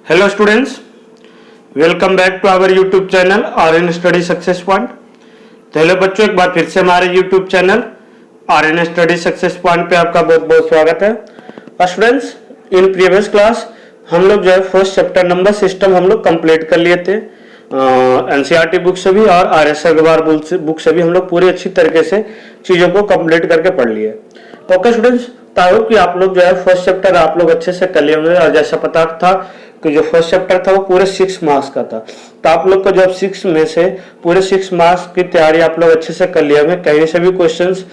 Hello students, welcome back to our YouTube channel RN study success point. तो hello बच्चों, एक बार फिर से हमारे YouTube channel RN study success point पे आपका बहुत बहुत स्वागत है। और स्टूडेंट्स, इन प्रीवियस क्लास हम लोग जो है फर्स्ट चैप्टर नंबर सिस्टम हम लोग कंप्लीट कर लिए थे। एनसीईआरटी बुक से भी और आर.एस. अग्रवाल बुक से भी हम लोग पूरी अच्छी तरीके से चीज़ों को कंप्लीट करके पढ़ लिए। ओके स्टूडेंट्स, तो आई होप कि आप लोग जो है फर्स्ट चैप्टर आप लोग अच्छे से कर लिए होंगे। और जैसा पता था कि जो फर्स्ट चैप्टर था वो पूरे 6 मार्क्स का था, तो आप लोग को जब 6 में से पूरे 6 मार्क्स की तैयारी आप लोग अच्छे से कर लिए होंगे। कहीं से भी क्वेश्चंस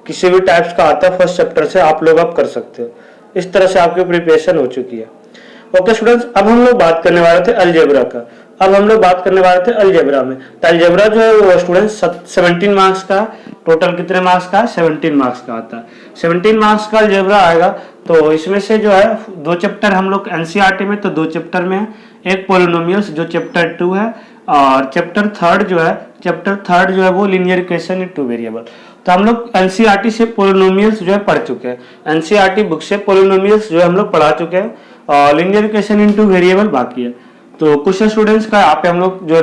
किसी भी टाइप्स का आता है फर्स्ट चैप्टर से आप लोग अब कर सकते हो। इस तरह से आपकी प्रिपरेशन हो चुकी है। ओके स्टूडेंट्स, अब हम लोग बात करने वाले थे अलजेब्रा का। अब हम लोग बात करने वाले थे अलजेब्रा में। तो अलजेब्रा जो है वो स्टूडेंट्स 17 मार्क्स का, टोटल कितने मार्क्स का? 17 मार्क्स का आता है। 17 मार्क्स का अलजेब्रा आएगा। तो इसमें से जो है 2 चैप्टर हम लोग एनसीईआरटी में, तो 2 चैप्टर में है। एक पोलिनोमियल्स जो चैप्टर 2 है, और चैप्टर थर्ड जो है वो लीनियर इक्वेशन इन 2 वेरिएबल। तो हम लोग एनसीईआरटी से पोलिनोमियल्स जो है पढ़ चुके हैं। एनसीईआरटी बुक से पोलिनोमियल्स जो है हम लोग पढ़ा चुके हैं, और लीनियर इक्वेशन इन 2 वेरिएबल बाकी है। तो कुछ स्टूडेंट्स का यहाँ पे हम लोग जो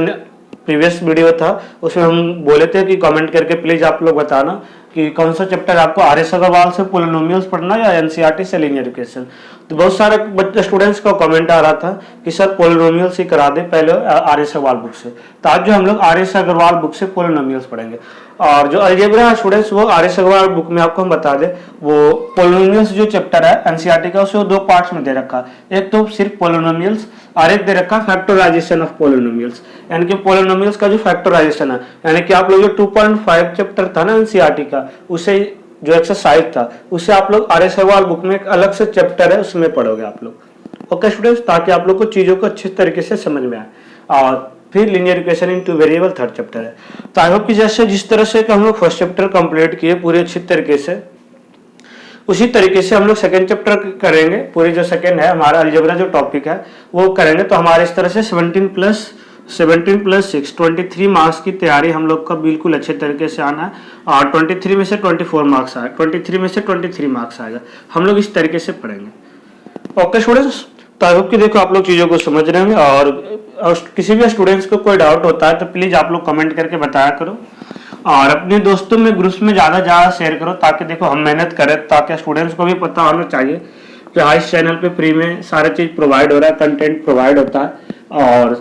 प्रीवियस वीडियो था उसमें हम बोले थे कि कमेंट करके प्लीज आप लोग बताना कि कौन सा चैप्टर आपको आर.एस. अग्रवाल से पोलिनोमियल्स पढ़ना या एनसीईआरटी से लीनियर इक्वेशन। तो बहुत सारे बच्चे स्टूडेंट्स का कमेंट आ रहा था कि सर पोलिनोमियल्स ही करा दे पहले आर.एस. अग्रवाल बुक से। तो आज जो हम लोग आर.एस. अग्रवाल बुक से पोलिनोमियल्स पढ़ेंगे। और जो अलजेब्रा है स्टूडेंट्स वो आर.एस. अग्रवाल बुक में आपको हम बता दें, वो पोलिनोमियल्स जो चैप्टर है एनसीईआरटी का उसे 2 पार्ट्स में दे रखा है। एक तो सिर्फ पोलिनोमियल्स और एक दे रखा फैक्टराइजेशन ऑफ पोलिनोमियल्स, यानी कि पोलिनोमियल्स का जो फैक्टराइजेशन है, यानी कि आप लोग जो 2.5 चैप्टर था ना एनसीईआरटी का, उसे जो एक्सरसाइज था उसे आप लोग आर.एस. अग्रवाल बुक में एक अलग से चैप्टर है उसमें पढ़ोगे आप लोग। ओके स्टूडेंट्स, ताकि आप लोग को चीजों को अच्छे तरीके से समझ में आए। और फिर linear equation in 2 variable third chapter है। तो आई होप कि जैसे जिस तरह से हम लोग फर्स्ट चैप्टर कंप्लीट किए पूरे अच्छी तरीके से, उसी तरीके से हम लोग सेकंड चैप्टर करेंगे। पूरी जो सेकंड है हमारा अलजेब्रा जो टॉपिक है वो करेंगे। तो हमारे इस तरह से 17 प्लस 6 23 मार्क्स की तैयारी हम लोग का बिल्कुल अच्छे तरीके से आना है। और 23 में से 24 मार्क्स आए, 23 में से 23 मार्क्स आएगा। हम लोग इस तरीके से पढ़ेंगे। ओके स्टूडेंट्स, तो आई होप कि देखो आप लोग चीज़ों को समझ रहे हैं। और किसी भी स्टूडेंट्स को कोई डाउट होता है तो प्लीज़ आप लोग कमेंट करके बताया करो, और अपने दोस्तों में ग्रुप्स में ज़्यादा शेयर करो, ताकि देखो हम मेहनत करें, ताकि स्टूडेंट्स को भी पता होना चाहिए कि हाँ इस चैनल पे फ्री में सारा चीज़ प्रोवाइड हो रहा है, कंटेंट प्रोवाइड होता है, और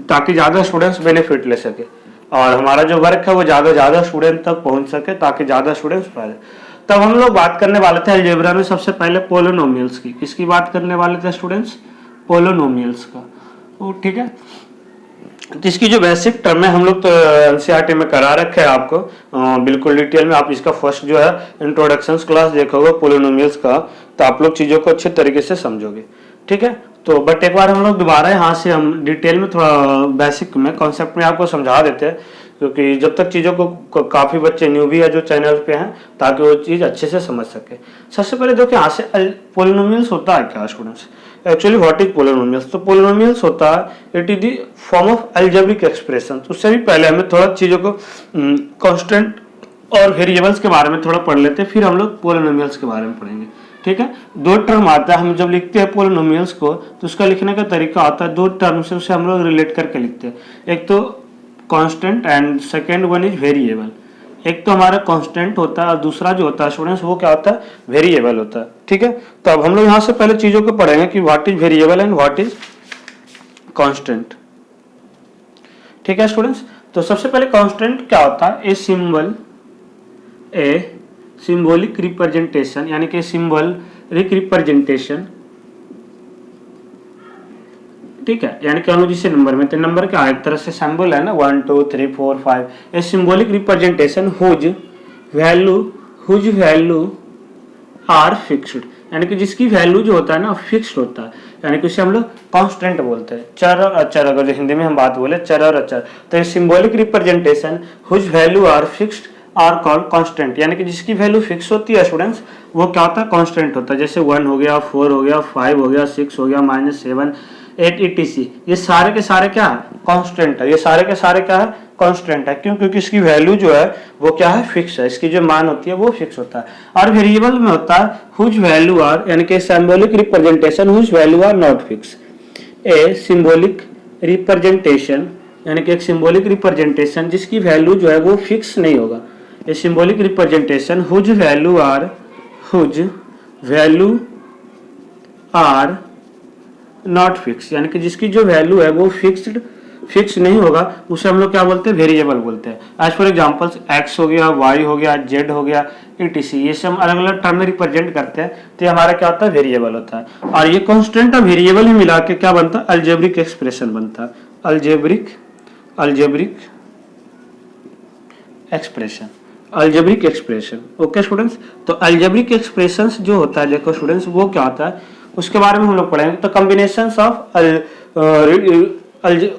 ताकि ज़्यादा स्टूडेंट्स बेनिफिट ले सके और हमारा जो वर्क है वो ज़्यादा स्टूडेंट तक पहुँच सके, ताकि ज़्यादा स्टूडेंट्स पढ़े। तब हम लोग बात करने वाले थे अलजेब्रा में सबसे पहले पोलिनोमियल्स की। किसकी बात करने वाले थे स्टूडेंट्स? पोलिनोमियल्स का। वो ठीक है। तो इसकी जो बेसिक टर्म है हम लोग तो एनसीईआरटी में करा रखे हैं आपको बिल्कुल डिटेल में। आप इसका फर्स्ट जो है इंट्रोडक्शन क्लास देखोगे पोलिनोमियल्स का, तो आप लोग चीज़ों को अच्छे तरीके से समझोगे। ठीक है। तो बट एक बार हम लोग दोबारा यहाँ से हम डिटेल में थोड़ा बेसिक में कॉन्सेप्ट में आपको समझा देते हैं, क्योंकि जब तक चीज़ों को काफ़ी बच्चे न्यू भी है जो चैनल पे हैं, ताकि वो चीज़ अच्छे से समझ सके। सबसे पहले देखो यहाँ से पोलिनोमियल्स होता है क्या students? Actually what is polynomials? तो पोलिनोमियल्स होता है it is the form of algebraic expression. उससे भी पहले हमें थोड़ा चीज़ों को कांस्टेंट और वेरिएबल्स के बारे में थोड़ा पढ़ लेते हैं, फिर हम लोग पोलिनोमियल्स के बारे में पढ़ेंगे। ठीक है। 2 टर्म आता है, हम जब लिखते हैं पोलिनोमियल्स को तो उसका लिखने का तरीका आता है 2 टर्म से, उसे हम लोग रिलेट करके लिखते हैं। एक तो constant and second one is variable. एक तो हमारा कांस्टेंट होता है और दूसरा जो होता है स्टूडेंट्स वो क्या होता है? वेरिएबल होता है। ठीक है। तो अब हम लोग यहाँ से पहले चीजों को पढ़ेंगे कि what is variable and what is constant. ठीक है स्टूडेंट्स। तो सबसे पहले कांस्टेंट क्या होता है? ए सिंबॉलिक रिप्रेजेंटेशन, यानी कि सिंबॉलिक रिप्रेजेंटेशन। ठीक है। यानी कि हम लोग जिसे नंबर में, तो नंबर क्या एक तरह से सिंबल है ना, 1 2 3 4 5। A symbolic representation whose value are fixed, यानी कि जिसकी वैल्यू जो होता है ना फिक्स्ड होता है, यानी कि उसे हम लोग कांस्टेंट बोलते हैं। चर और अचर, अगर हिंदी में हम बात बोले चर और अचर, तो ये symbolic representation whose value are fixed are called constant, यानी कि जिसकी वैल्यू फिक्स होती है स्टूडेंट्स वो क्या होता है? कांस्टेंट होता है। जैसे 1 हो गया, 4 हो गया, 5 हो गया, 6 हो गया, -7 8 etc। ये सारे के सारे क्या है? कांस्टेंट है। ये सारे के सारे क्या है? कांस्टेंट है। क्यों? क्योंकि इसकी वैल्यू जो है वो क्या है? फिक्स है। इसकी जो मान होती है वो फिक्स होता है। और वेरिएबल में होता है हुज वैल्यू आर, यानी कि symbolic representation whose value are not fix, a symbolic representation, यानी कि एक सिंबॉलिक रिप्रेजेंटेशन जिसकी वैल्यू जो है वो फिक्स नहीं होगा। A symbolic representation whose value are not fix, यानी कि जिसकी जो वैल्यू है वो फिक्स नहीं होगा, उसे हम लोग क्या बोलते हैं, वेरिएबल बोलते हैं। एज फॉर एग्जांपल्स एक्स हो गया, वाई हो गया, जेड हो गया, etc, ये सब अलग अलग टर्म में रिप्रेजेंट करते हैं, तो ये हमारा क्या होता है, वेरिएबल होता है। और ये कांस्टेंट और वेरिएबल ही मिला के क्या बनता है, अलजेब्रिक एक्सप्रेशन बनता है, अलजेब्रिक एक्सप्रेशन। ओके स्टूडेंट्स, तो अलजेब्रिक एक्सप्रेशंस जो होता है, देखो स्टूडेंट्स, वो क्या होता है उसके बारे में हम लोग पढ़ेंगे। तो combinations of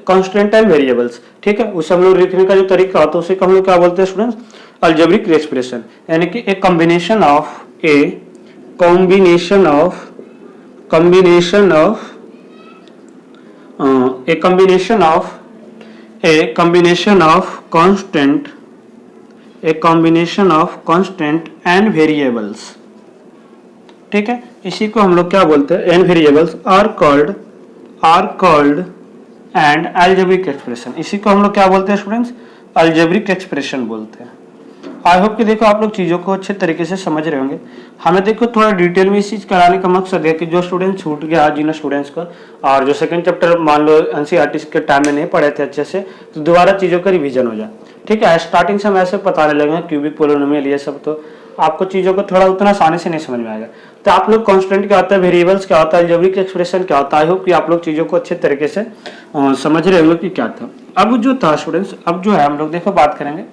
constant and variables, ठीक है, उसे हम लोग लिखने का जो तरीका होता है उसे हम लोग क्या बोलते हैं स्टूडेंट्स, अलजेब्रिक एक्सप्रेशन, यानी कि एक combination of constant and variables, ठीक है, इसी को हम लोग क्या बोलते हैं, and variables are called and algebraic expression. इसी को हम लोग क्या बोलते हैं स्टूडेंट्स, अलजेब्रिक एक्सप्रेशन बोलते हैं। आई होप कि देखो आप लोग चीज़ों को अच्छे तरीके से समझ रहे होंगे। हमें देखो थोड़ा डिटेल में इस चीज़ कराने का मकसद है कि जो स्टूडेंट छूट गया जिन स्टूडेंट्स को, और जो सेकंड चैप्टर मान लो एनसीईआरटी के टाइम में नहीं पढ़े थे अच्छे से, तो दोबारा चीज़ों का रिवीजन हो जाए, ठीक है। स्टार्टिंग से हम ऐसे बताने लगे क्यूबिक पोलिनोमियल ये सब, तो आपको चीज़ों को थोड़ा उतना आसानी से नहीं समझ में आएगा। तो आप लोग कांस्टेंट क्या होता है, वेरिएबल्स क्या होता है, अलजेब्रिक एक्सप्रेशन क्या होता है, आई होप कि आप लोग चीज़ों को अच्छे तरीके से समझ रहे होंगे कि क्या था। अब जो था स्टूडेंट्स, अब जो है हम लोग देखो बात करेंगे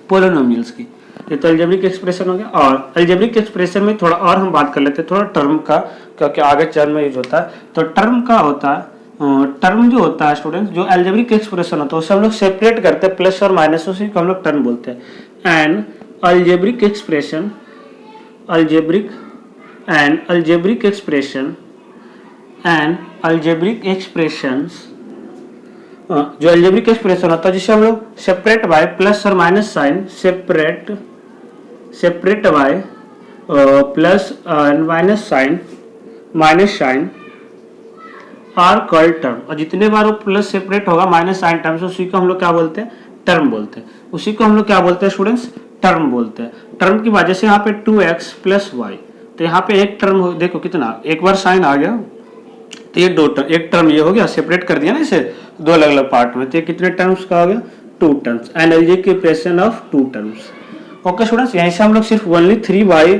पोलिनोमियल्स की। ये तो अलजेब्रिक एक्सप्रेशन हो गया, और अलजेब्रिक एक्सप्रेशन में थोड़ा और हम बात कर लेते हैं थोड़ा टर्म का, क्योंकि आगे टर्म में यूज होता है। तो टर्म का होता है, टर्म जो होता है स्टूडेंट्स, जो अलजेब्रिक एक्सप्रेशन होता है उसे हम लोग सेपरेट करते हैं, प्लस और माइनस, उसी को हम लोग टर्म बोलते हैं। एंड अलजेब्रिक एक्सप्रेशन जो अलजेब्रिक एक्सप्रेशन होता है जिसे हम लोग सेपरेट बाय प्लस और minus sign, separate by plus और minus sign are called term. और जितने बार वो प्लस सेपरेट होगा माइनस साइन टर्म से, उसी को हम लोग क्या बोलते हैं, टर्म बोलते हैं। उसी को हम लोग क्या बोलते हैं स्टूडेंट्स, टर्म बोलते हैं। टर्म की वजह से यहाँ पे 2x प्लस वाई, तो यहाँ पे एक टर्म हो, देखो कितना, एक बार साइन आ गया तो ये दो टर्म, एक टर्म ये हो गया, सेपरेट कर दिया ना इसे दो अलग अलग पार्ट में, तो ये कितने टर्म्स का हो गया, 2 terms, and algebraic expression of 2 terms. Okay students, यहीं से हम लोग सिर्फ ओनली 3xy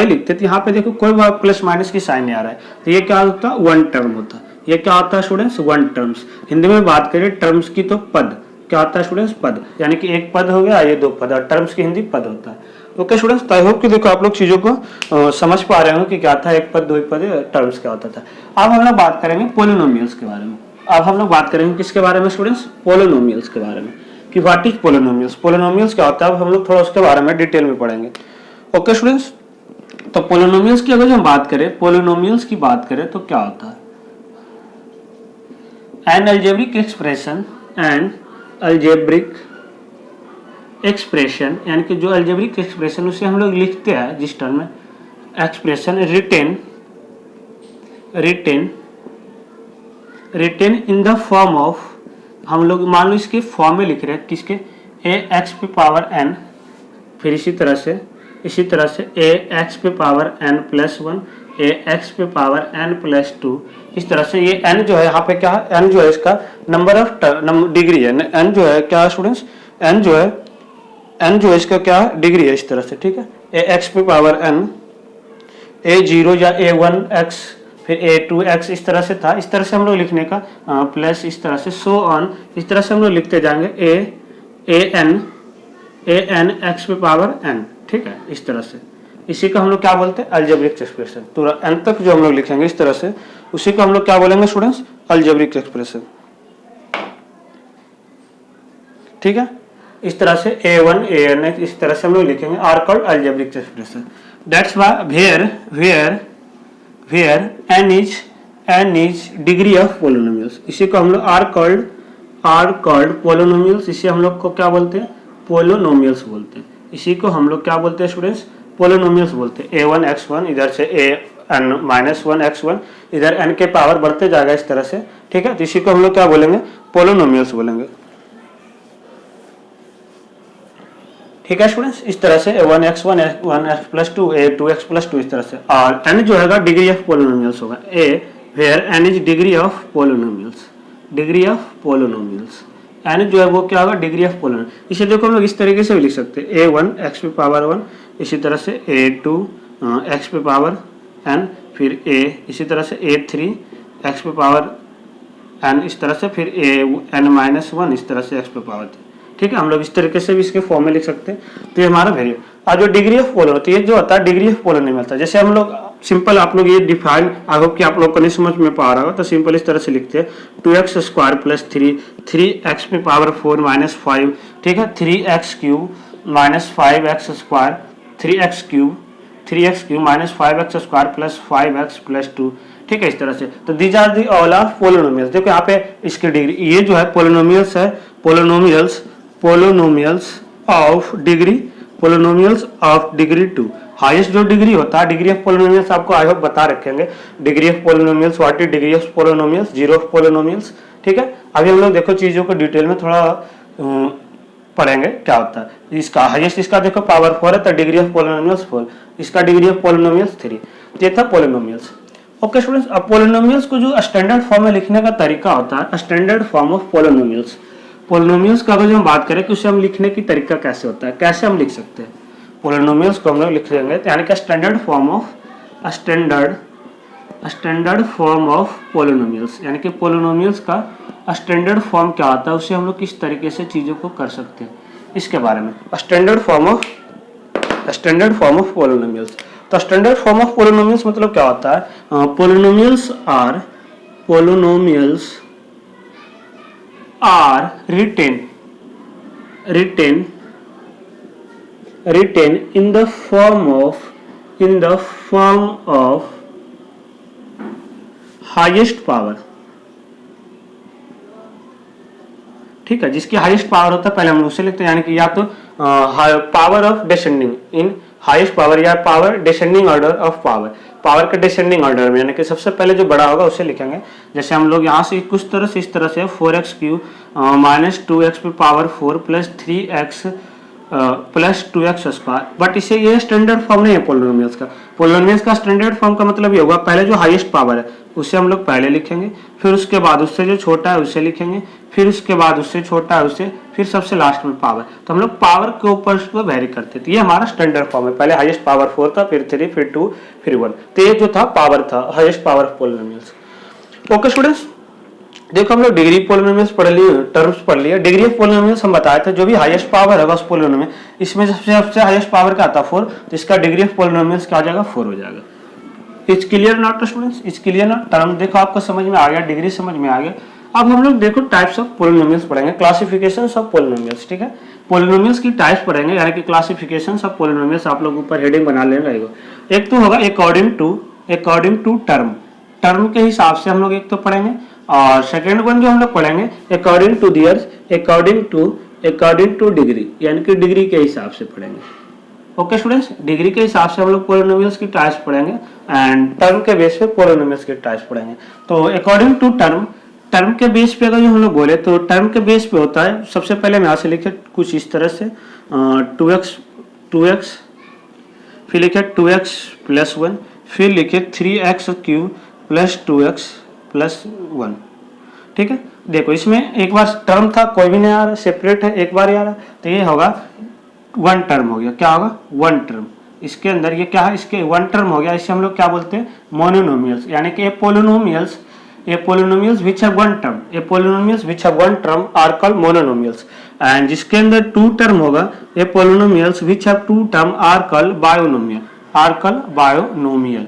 लिखते थे। यहाँ पे देखो कोई प्लस माइनस की साइन नहीं आ रहा है, तो ये क्या होता है, 1 टर्म होता है। ये क्या होता है स्टूडेंट्स, 1 टर्म्स। हिंदी में बात करें टर्म्स की तो पद, क्या होता है स्टूडेंट्स, पद, यानी कि एक पद हो गया, ये 2 पद, और टर्म्स की हिंदी पद होता है। ओके स्टूडेंट्स, आई होप कि देखो आप लोग चीजों को समझ पा रहे हो कि क्या था, एक पद, 2 पद, टर्म्स क्या होता था। अब हम लोग बात करेंगे पोलिनोमियल्स के बारे में। अब हम लोग बात करेंगे किसके बारे में स्टूडेंट्स, पोलिनोमियल्स के बारे में, कि व्हाट इज पोलिनोमियल्स, पोलिनोमियल्स क्या होता है। अब हम लोग थोड़ा उसके बारे में डिटेल में पढ़ेंगे। ओके स्टूडेंट्स, तो पोलिनोमियल्स की अगर हम बात करें, पोलिनोमियल्स की बात करें तो क्या होता है, एन अलजेब्रिक एक्सप्रेशन, यानी कि जो अलजेब्रिक एक्सप्रेशन उसे हम लोग लिखते हैं जिस टर्म में, expression written in the form of, हम लोग मान लो इसके फॉर्म में लिख रहे हैं, किसके, ए एक्स पे पावर एन, फिर इसी तरह से ए एक्स पे पावर एन प्लस 1, ए एक्स पे पावर एन प्लस 2, इस तरह से। ये एन जो है यहाँ पे क्या है, एन जो है इसका नंबर ऑफ डिग्री है, एन जो है क्या स्टूडेंट्स, एन जो है इसका क्या डिग्री है, इस तरह से, ठीक है। ए एक्स पे पावर एन, A0 या A1 x, फिर A2 x, इस तरह से था। इस तरह से हम लोग लिखने का, प्लस इस तरह से, सो ऑन, इस तरह से हम लोग लिखते जाएंगे, ए एन एक्स पे पावर n, ठीक है, इस तरह से। इसी को हम लोग क्या बोलते हैं, अलजेब्रिक एक्सप्रेशन। पूरा n तक जो हम लोग लिखेंगे इस तरह से, उसी को हम लोग क्या बोलेंगे स्टूडेंट्स, अलजेब्रिक एक्सप्रेशन, ठीक है। इस तरह से A1 AN इस तरह से हम लोग लिखेंगे, are called algebraic expression. That's where n is degree of polynomials. इसी को हम लोग आर कॉल्ड पोलिनोमियल्स। इसे हम लोग को क्या बोलते हैं, पोलिनोमियल्स बोलते हैं। इसी को हम लोग क्या बोलते हैं स्टूडेंट्स, पोलिनोमियल्स बोलते हैं। A1 x1 इधर से n minus one x one, इधर n के पावर बढ़ते जाएगा इस तरह से, ठीक है। तो इसी को हम लोग क्या बोलेंगे, पोलिनोमियल्स बोलेंगे, ठीक है स्टूडेंट्स। इस तरह से one x plus two, a two x plus two, इस तरह से। और n जो है डिग्री ऑफ पोलिनोमियल्स होगा, a where n is degree of polynomials, degree of polynomials, n जो है वो क्या होगा, डिग्री ऑफ पोलिनोमियल। इसे देखो हम लोग इस तरीके से भी लिख सकते हैं, a1 x पे पावर 1, इसी तरह से a2 x पे पावर n, फिर a, इसी तरह से a3 x पे पावर n, इस तरह से, फिर a n माइनस वन, इस तरह से x पे पावर 3, ठीक है। हम लोग इस तरीके से भी इसके फॉर्म में लिख सकते हैं। तो ये हमारा वेरिएबल। और जो डिग्री ऑफ पोलर होती है, जो होता है डिग्री ऑफ पोलर नहीं मिलता। जैसे हम लोग सिंपल, आप लोग ये डिफाइन, आई होप कि आप लोग को नहीं समझ में पा रहा हो, तो सिंपल इस तरह से लिखते हैं 2x स्क्वायर प्लस 3x पे पावर 4 माइनस 5, ठीक है, 3x cube minus 5x square, 3x cube minus 5x square plus 5x plus 2, ठीक है, इस तरह से। तो these are the all are polynomials. देखो यहाँ पे इसकी डिग्री, ये जो है पोलिनोमियल्स है, पोलिनोमियल्स ऑफ डिग्री 2। हाईएस्ट जो डिग्री होता है, डिग्री ऑफ पोलिनोमियल्स आपको आई होप बता रखेंगे, degree of polynomials, what is degree of polynomials, zero of polynomials, ठीक है। अभी हम लोग देखो चीजों को डिटेल में थोड़ा पढ़ेंगे क्या होता है। इसका हाईएस्ट, इसका देखो पावर 4 है, तो डिग्री ऑफ पोलिनोमियल्स 4, इसका डिग्री ऑफ पोलिनोमियल्स 3, ये था पोलिनोमियल्स। ओके स्टूडेंट्स, अब पोलिनोमियल्स को जो स्टैंडर्ड फॉर्म में लिखने का तरीका होता है, standard form of polynomials, polynomials का अगर जो हम बात करें कि उसे हम लिखने की तरीका कैसे होता है, कैसे हम लिख सकते हैं पोलिनोमियल्स को, हम लोग लिख लेंगे, यानी कि स्टैंडर्ड फॉर्म ऑफ पोलिनोमियल्स, यानी कि पोलिनोमियल्स का स्टैंडर्ड फॉर्म क्या होता है, उसे हम लोग किस तरीके से चीज़ों को कर सकते हैं, इसके बारे में। Standard form of polynomials. तो स्टैंडर्ड फॉर्म ऑफ पोलिनोमियल्स मतलब क्या होता है, polynomials are written in the form of highest power, ठीक है, जिसकी हाईएस्ट पावर होता है पहले हम उसे लिखते हैं, यानी कि या तो power of descending in highest power, या power descending order of power के डिसेंडिंग ऑर्डर में, यानी कि सबसे पहले जो बड़ा होगा उसे लिखेंगे। जैसे हम लोग यहाँ से कुछ तरह से इस तरह से 4x क्यूब माइनस 2x पे power 4 plus 3x plus 2x square, but इसे ये स्टैंडर्ड फॉर्म नहीं है पोलिनोमियल्स का। पोलिनोमियल्स का स्टैंडर्ड फॉर्म का मतलब ये होगा, पहले जो हाईएस्ट पावर है उसे हम लोग पहले लिखेंगे, फिर उसके बाद उससे जो छोटा है उसे लिखेंगे, फिर उसके बाद उससे छोटा है उसे, फिर सबसे लास्ट में पावर। तो हम लोग पावर के ऊपर उसको वेरी करते थे। ये हमारा स्टैंडर्ड फॉर्म है, पहले हाईएस्ट पावर 4 था, फिर 3, फिर 2, फिर 1। तो ये जो था पावर था, highest power of polynomials. Okay students, देखो हम लोग डिग्री पोलिनोमियल्स पढ़ लिए, टर्म्स पढ़ लिए। डिग्री ऑफ पोलिनोमियल्स हम बताए थे, जो भी हाईएस्ट पावर होगा उस पोलिनोमियल, इसमें सबसे हाईएस्ट पावर का आता है 4, तो इसका डिग्री ऑफ पोलिनोमियल्स क्या हो जाएगा, 4 हो जाएगा। It's clear not students, it's clear not. Term देखो आपको समझ में आ गया, डिग्री समझ में आ गया। अब हम लोग देखो टाइप्स ऑफ पोलिनोमियल्स पढ़ेंगे, क्लासिफिकेशंस ऑफ पोलिनोमियल्स, ठीक है। पोलिनोमियल्स की टाइप्स पढ़ेंगे, यानी कि क्लासिफिकेशंस ऑफ पोलिनोमियल्स, आप लोग ऊपर हेडिंग बना लेना रहेगा। एक तो होगा अकॉर्डिंग टू टर्म के हिसाब से हम लोग एक तो पढ़ेंगे, और सेकेंड वन जो हम लोग पढ़ेंगे अकॉर्डिंग टू डिग्री, यानी कि डिग्री के हिसाब से पढ़ेंगे। ओके स्टूडेंट्स, डिग्री के हिसाब से हम लोग पोलिनोमियल्स की टाइप्स पढ़ेंगे, एंड टर्म के बेस पे पोलिनोमियल्स की टाइप्स पढ़ेंगे। तो अकॉर्डिंग टू टर्म के बेस पे अगर जो हम लोग बोले, तो टर्म के बेस पे होता है, सबसे पहले हम यहाँ से लिखे कुछ इस तरह से 2x, फिर लिखे 2x प्लस 1, फिर लिखे 3x cube plus 2x plus 1, ठीक है। देखो इसमें एक बार टर्म था, कोई भी नहीं आ रहा, सेपरेट है, एक बार ही आ रहा, तो ये होगा 1 टर्म हो गया। क्या होगा, 1 टर्म। इसके अंदर ये क्या है, इसके 1 टर्म हो गया। इसे हम लोग क्या बोलते हैं, मोनोनोमियल्स, यानी कि polynomials which have one term are called mononomials, and जिसके अंदर 2 टर्म होगा, ये polynomials which have 2 term are called binomial.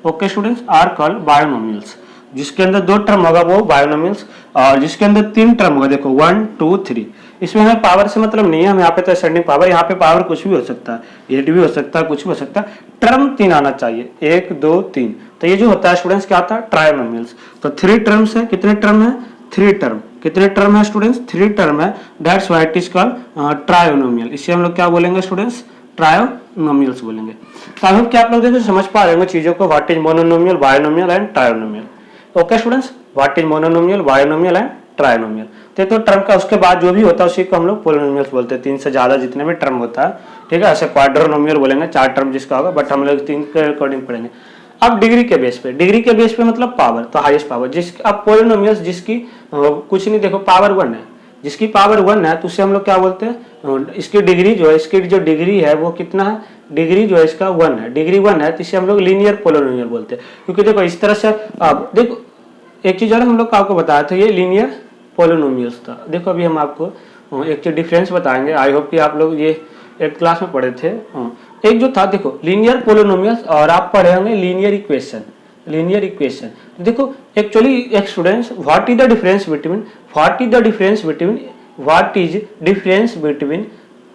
Okay students, are called binomials. जिसके अंदर 2 टर्म होगा वो बायोनोमियल्स, और जिसके अंदर 3 टर्म होगा, देखो 1 2 3, इसमें हमें पावर से मतलब नहीं है, हम यहाँ पे तो असेंडिंग पावर, यहाँ पे पावर कुछ भी हो सकता है, 8 भी हो सकता है, कुछ भी हो सकता है, टर्म 3 आना चाहिए, 1 2 3। तो ये जो होता है स्टूडेंट्स क्या आता है, ट्राइनोमियल्स। तो 3 टर्म्स है, कितने टर्म है, 3 टर्म। कितने टर्म है स्टूडेंट्स, 3 टर्म है, that's why it is called trinomial. इसे हम लोग क्या बोलेंगे स्टूडेंट्स, ट्रायोनोमियल्स बोलेंगे। तो आई होप कि आप लोग देखो समझ पा रहे होंगे चीजों को, what is monomial, binomial and trinomial. Okay students, what is monomial, binomial and trinomial. तो टर्म का उसके बाद जो भी होता है उसी को हम लोग पोलिनोमियल्स बोलते हैं, 3 से ज्यादा जितने भी टर्म होता है, ठीक है। ऐसे क्वाड्रोनोमियल बोलेंगे 4 टर्म जिसका होगा, बट हम लोग 3 के अकॉर्डिंग पढ़ेंगे। अब डिग्री के बेस पे, डिग्री के बेस पे मतलब पावर, तो हाईएस्ट पावर जिस, अब पोलिनोमियल्स जिसकी कुछ नहीं, देखो पावर 1 है, जिसकी पावर 1 है तो उसे हम लोग क्या बोलते हैं, इसकी डिग्री जो है, इसकी जो डिग्री है वो कितना है, डिग्री जो है इसका 1 है, डिग्री 1 है, तो इसे हम लोग लीनियर पोलिनोमियल बोलते हैं। क्योंकि देखो इस तरह से, अब देखो एक चीज और हम लोग आपको बताया था, ये लीनियर पोलिनोमियल्स था। देखो अभी हम आपको एक चीज डिफरेंस बताएंगे, आई होप कि आप लोग ये 8th क्लास में पढ़े थे। एक जो था देखो लीनियर पोलिनोमियल्स, और आप पढ़े होंगे लीनियर इक्वेशन, लीनियर इक्वेशन। देखो एक्चुअली एक students, what is the difference between, what is the difference between, what is difference between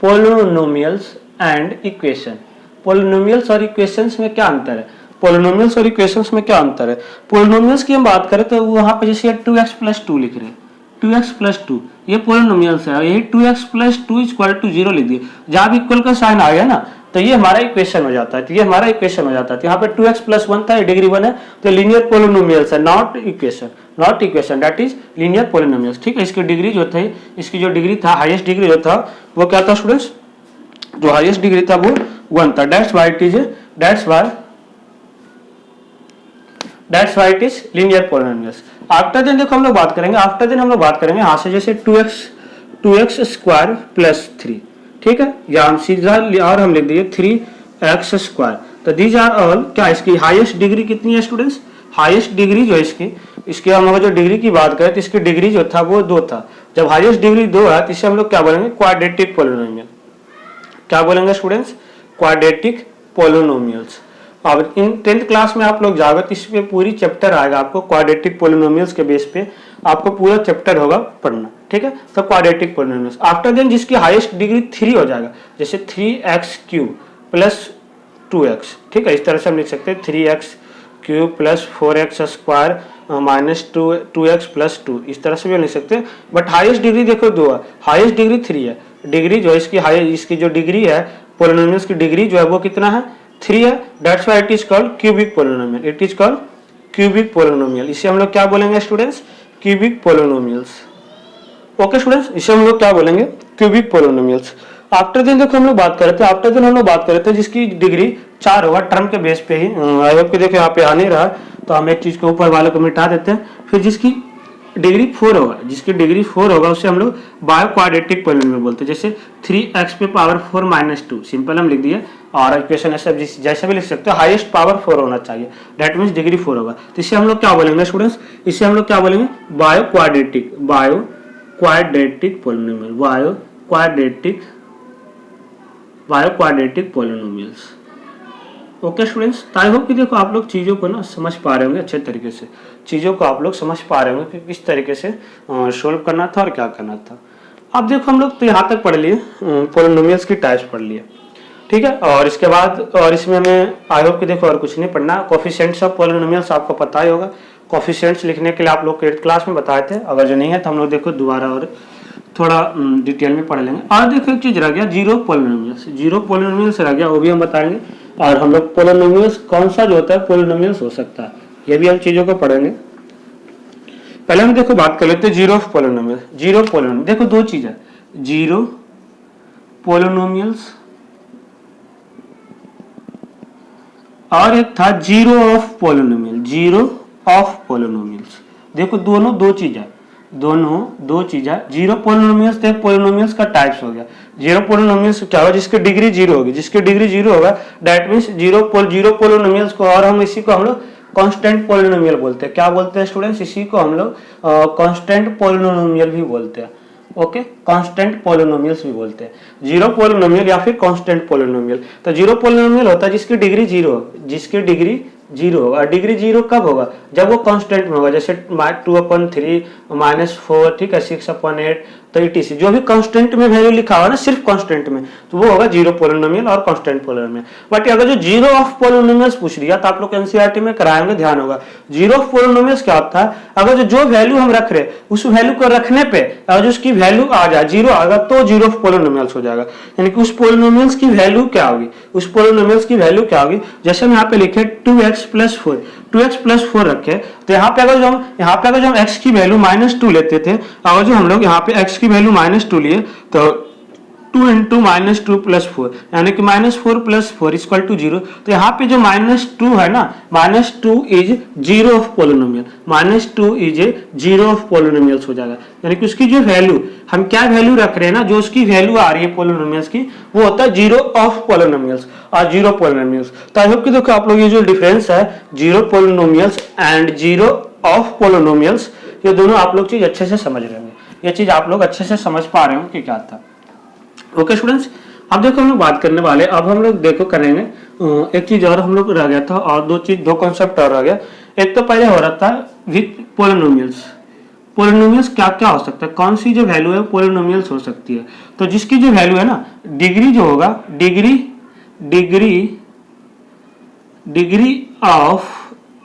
polynomials and equation. Polynomials और इक्वेशंस में क्या अंतर है, पोलिनोमियल्स और इक्वेशंस में क्या अंतर है। पोलिनोमियल्स की हम बात करें तो वहां पे जैसे 2x + 2 लिख रहे हैं, 2x + 2 ये पोलिनोमियल्स है, यही 2x + 2 = 0 लिख दिए, जहां भी इक्वल का साइन आ गया ना तो ये हमारा इक्वेशन हो जाता है, तो ये हमारा इक्वेशन हो जाता है। यहाँ पे 2x + 1 था, ये डिग्री 1 है, तो लीनियर पोलिनोमियल्स है, not equation, not equation, that is linear polynomials, ठीक है। इसकी डिग्री जो थी, इसकी जो डिग्री था, हाईएस्ट डिग्री जो था वो क्या था स्टूडेंट्स, जो हाईएस्ट डिग्री था वो 1 था, that's why it is, that's why it is linear polynomials. After then देखो हम लोग बात करेंगे, आफ्टर देन हम लोग बात करेंगे यहाँ से जैसे 2x स्क्वायर प्लस 3, ठीक है, या हम सीधा और हम लिख दिए 3x²। तो दीज आर ऑल क्या, इसकी हाईएस्ट डिग्री कितनी है स्टूडेंट्स, हाईएस्ट डिग्री जो है इसकी हम लोग जो डिग्री की बात करें तो इसकी डिग्री जो था वो 2 था। जब हाईएस्ट डिग्री 2 है तो इसे हम लोग क्या बोलेंगे, क्वाड्रेटिक पोलिनोमियल। क्या बोलेंगे स्टूडेंट्स, क्वाड्रेटिक पोलिनोमियल्स। अब इन 10th क्लास में आप लोग जाओगे तो इसमें पूरी चैप्टर आएगा आपको, क्वाड्रेटिक पोलिनोमियल्स के बेस पे आपको पूरा चैप्टर होगा पढ़ना, ठीक है। तो क्वाड्रेटिक पोलिनोमियल्स आफ्टर देन जिसकी हाईएस्ट डिग्री 3 हो जाएगा, जैसे 3x³ + 2x, ठीक है, इस तरह से हम लिख सकते हैं 3x³ + 4x² - 2x + 2, इस तरह से भी लिख सकते हैं। बट हाईएस्ट डिग्री देखो 2 है, हाईएस्ट डिग्री 3 है, डिग्री जो इसकी इसकी जो डिग्री है पोलिनोमियल्स की डिग्री जो है वो कितना है, 3 है, that's why it is called cubic polynomial, it is called cubic polynomial. इसे हम लोग क्या बोलेंगे students, cubic polynomials. Okay students, इसे हम लोग क्या बोलेंगे, क्यूबिक पोलिनोमियल्स। आफ्टर देन देखो हम लोग बात कर रहे थे, आफ्टर देन हम लोग बात कर रहे थे जिसकी डिग्री 4 होगा, टर्म के बेस पे ही, आई होप कि देखो यहाँ पे आ नहीं रहा तो हम एक चीज के ऊपर वाले को मिटा देते हैं। फिर जिसकी डिग्री 4 होगा, जिसकी डिग्री 4 होगा उसे हम लोग बायो क्वाड्रेटिक पोलिनोमियल बोलते हैं। जैसे 3x⁴ - 2 सिंपल हम लिख दिए, और इक्वेशन ऐसे जैसे भी लिख सकते हो, हाईएस्ट पावर 4 होना चाहिए, दैट मीन्स डिग्री 4 होगा। तो इसे हम लोग क्या बोलेंगे स्टूडेंट्स, इसे हम लोग क्या बोलेंगे, bio quadratic polynomial, bio quadratic polynomials. Okay students, I hope कि देखो आप लोग चीज़ों को ना समझ पा रहे होंगे अच्छे तरीके से, चीज़ों को आप लोग समझ पा रहे होंगे कि किस तरीके से सोल्व करना था और क्या करना था। अब देखो हम लोग तो यहाँ तक पढ़ लिए, पोलिनोमियल्स की टाइप्स पढ़ लिए, ठीक है। और इसके बाद और इसमें हमें आई होप कि देखो और कुछ नहीं पढ़ना, कोफिशिएंट्स ऑफ पोलिनोमियल्स आपको पता ही होगा, कोफिशिएंट्स लिखने के लिए आप लोग 8th क्लास में बताए थे, अगर जो नहीं है तो हम लोग देखो दोबारा और थोड़ा डिटेल में पढ़ लेंगे। और देखो एक चीज रह गया, जीरो पोलिनोमियल्स रह गया, वो भी हम बताएंगे। और हम लोग पोलिनोमियल्स कौन सा जो होता है पोलिनोमियल्स हो सकता है, ये भी हम चीजों को पढ़ेंगे। पहले हम देखो बात कर लेते हैं जीरो पोलिनोमियल। जीरो पोलिनोमियल देखो 2 चीज है, जीरो पोलिनोमियल्स और एक था zero of polynomial, zero of polynomials. देखो दोनों 2 चीज है, दोनों 2 चीज है। जीरो पोलिनोमियल्स तो पोलिनोमियल्स का टाइप्स हो गया। जीरो पोलिनोमियल्स क्या होगा, जिसकी डिग्री 0 होगी, जिसकी डिग्री 0 होगा दैट मींस जीरो पोलिनोमियल्स को, और हम इसी को हम लोग कांस्टेंट पोलिनोमियल बोलते हैं। क्या बोलते हैं स्टूडेंट्स, इसी को हम लोग कांस्टेंट पोलिनोमियल भी बोलते हैं। ओके, कांस्टेंट पोलिनोमियल्स भी बोलते हैं, जीरो पोलिनोमियल या फिर कांस्टेंट पोलिनोमियल। तो जीरो पोलिनोमियल होता है जिसकी डिग्री 0 हो, जिसकी डिग्री 0 होगा। डिग्री 0 कब होगा, जब वो कांस्टेंट में होगा, जैसे 2/3 -4, ठीक है, 6/8, तो तो ETC जो भी कांस्टेंट में वैल्यू लिखा हुआ ना, सिर्फ कांस्टेंट में, तो वो होगा जीरो पोलिनोमियल और कांस्टेंट पोलिनोमियल। बट अगर जो जीरो ऑफ पोलिनोमियल्स पूछ लिया तो आप लोग एनसीईआरटी में कराएंगे, ध्यान होगा। जीरो ऑफ पोलिनोमियल्स क्या होता है, अगर जो वैल्यू हम रख रहे उस वैल्यू को रखने पे अगर जो उसकी वैल्यू आ जाए, जीरो आएगा, तो जीरो ऑफ पोलिनोमियल्स हो जाएगा। यानी कि उस पोलिनोमियल्स की वैल्यू क्या होगी, उस पोलिनोमियल्स की वैल्यू क्या होगी। जैसे हम यहाँ पे लिखे 2x + 4, 2x + 4 रखे, तो यहाँ पे अगर जो हम x की वैल्यू -2 लेते थे, अगर जो हम लोग यहाँ पे x की वैल्यू -2 लिए तो 2 × -2 + 4 यानी कि -4 + 4 = 0। तो यहाँ पे जो -2 है ना, -2 is zero of polynomial, -2 is zero of polynomials हो जाएगा। यानी कि उसकी जो वैल्यू, हम क्या वैल्यू रख रहे हैं ना, जो उसकी वैल्यू आ रही है पोलिनोमियल्स की, वो होता है जीरो ऑफ पोलिनोमियल्स और जीरो पोलिनोमियल्स। तो आई होप कि देखो आप लोग ये जो डिफरेंस है zero polynomials and zero of polynomials, ये दोनों आप लोग चीज अच्छे से समझ रहे होंगे, ये चीज आप लोग अच्छे से समझ पा रहे होंगे कि क्या था। ओके स्टूडेंट्स, अब देखो हम लोग बात करने वाले, अब हम लोग देखो करेंगे एक चीज और हम लोग रह गया था, और दो कॉन्सेप्ट और रह गया। एक तो पहले हो रहा था विथ पोलिनोमियल्स, पोलिनोमियल्स क्या क्या हो सकता है, कौन सी जो वैल्यू है पोलिनोमियल्स हो सकती है। तो जिसकी जो वैल्यू है ना, डिग्री जो होगा, डिग्री ऑफ